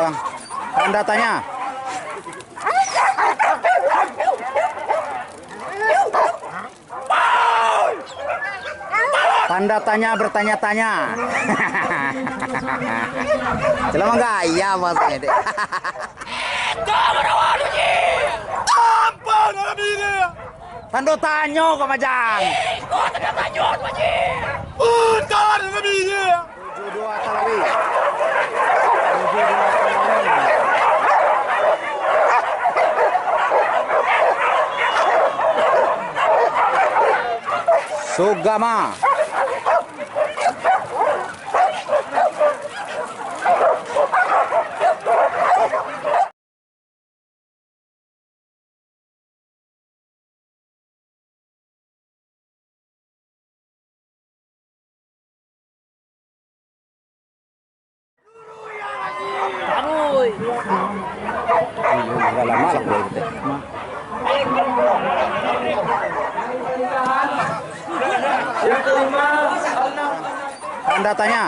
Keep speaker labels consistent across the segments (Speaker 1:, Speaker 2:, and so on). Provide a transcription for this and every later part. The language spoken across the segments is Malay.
Speaker 1: Bang. Tanda tanya. Tanda tanya bertanya-tanya. Selama gaya maksudnya deh. Tanda tanya kok majang. Tanda tanya majang. Tanda tanya. 72 kali. Sugama. Tanda tanya.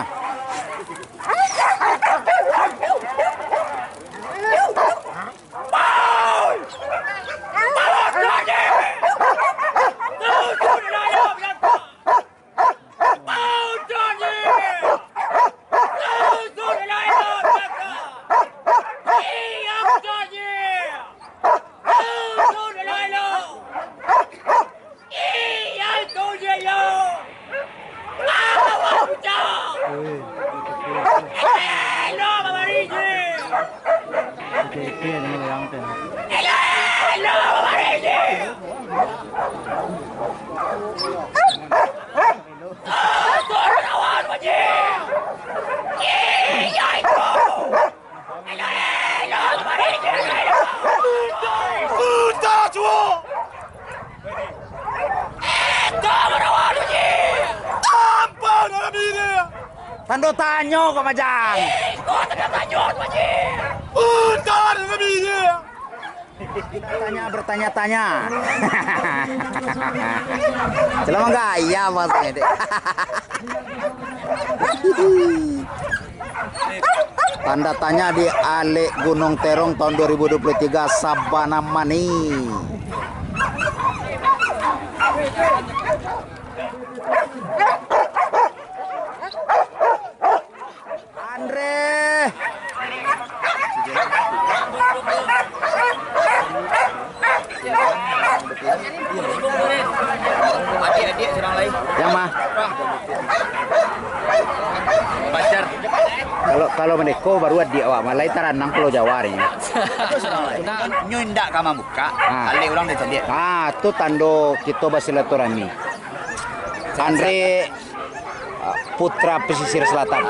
Speaker 1: Tanda tanya kok majang. Tanda tanya majang. Tanya bertanya-tanya. Selama gaya maksudnya deh. Tanda tanya di Ale Gunung Terong tahun 2023 Sabana Mani. Andre.
Speaker 2: Adik-adik sedang lain.
Speaker 1: Yang mah?
Speaker 2: Pacar.
Speaker 1: Kalau meneko baru dia awak malai taran nang Pulau Jawa ni.
Speaker 2: Nyundak kama buka. Alik orang dah cari.
Speaker 1: Tu tando kita bersilaturahmi. Andre putra pesisir selatan.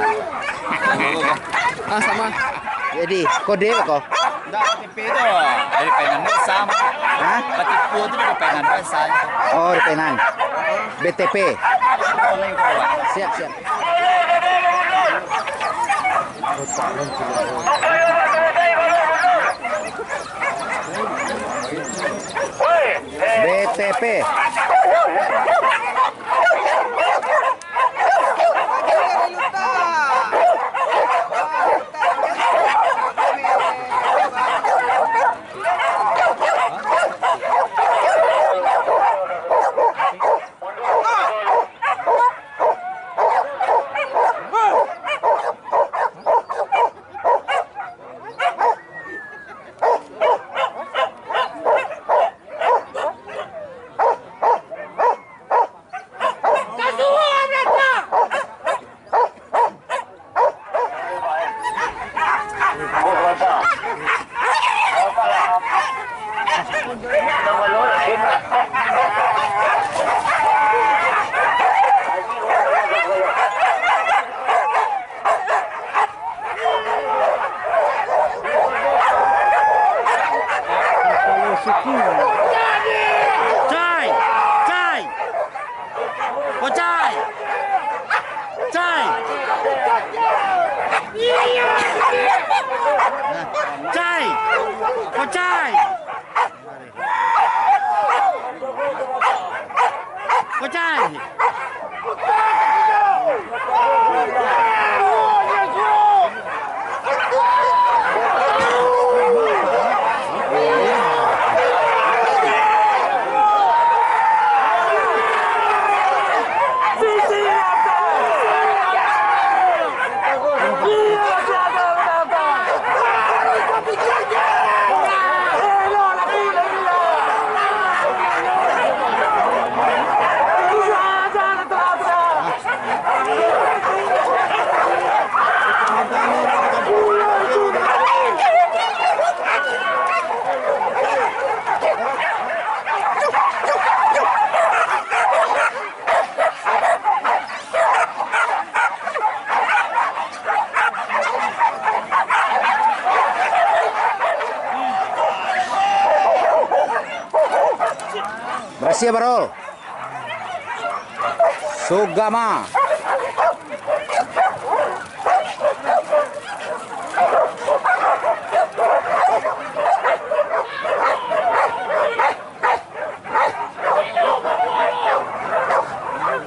Speaker 2: Sama.
Speaker 1: Jadi kode kok.
Speaker 2: Enggak KTP tu. Dari Penan Besam.
Speaker 1: Hah?
Speaker 2: Ketipu tu dari Penan Besam.
Speaker 1: Oh, di Penan. BTP. Siap, siap. BTP. Cai. Masih Barul. Sugama.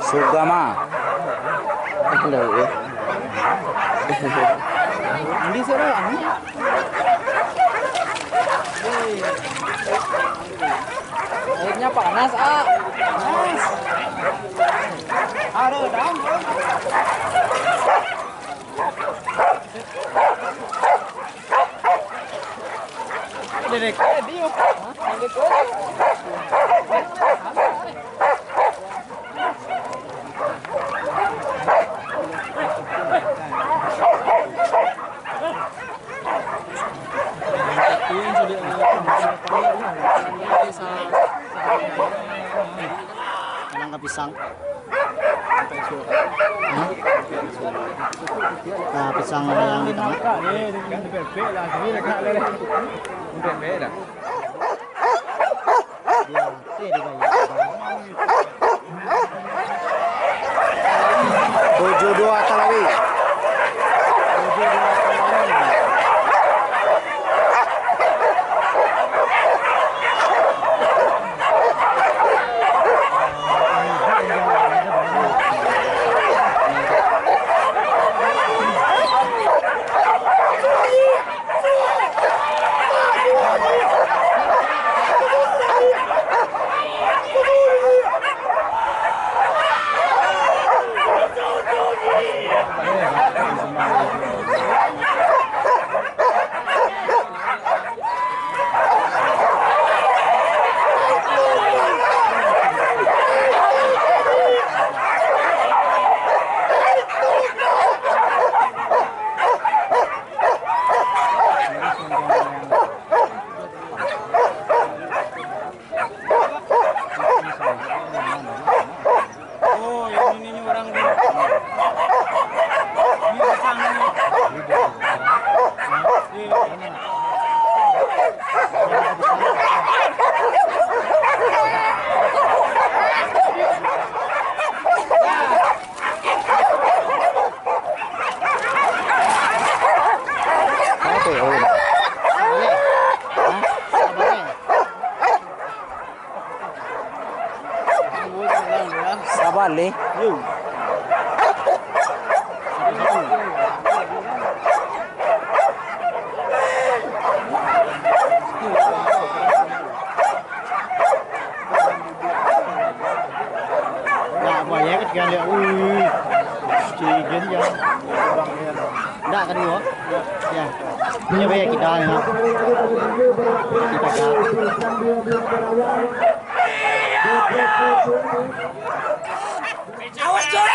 Speaker 1: Sugama.
Speaker 3: Hindi sila. Airnya panas, ah. Panas. Ada dam. Dedek, dia. Dedek. Nangka pisang. Nah, pisang yang di tengah.
Speaker 1: Tujuh dua Talawi. Sabali.
Speaker 3: Banyak kan dia. Cigen ya. Enggak kan gua? Ya. Punya banyak kita ya. Kita ya.
Speaker 4: Awas, Cok.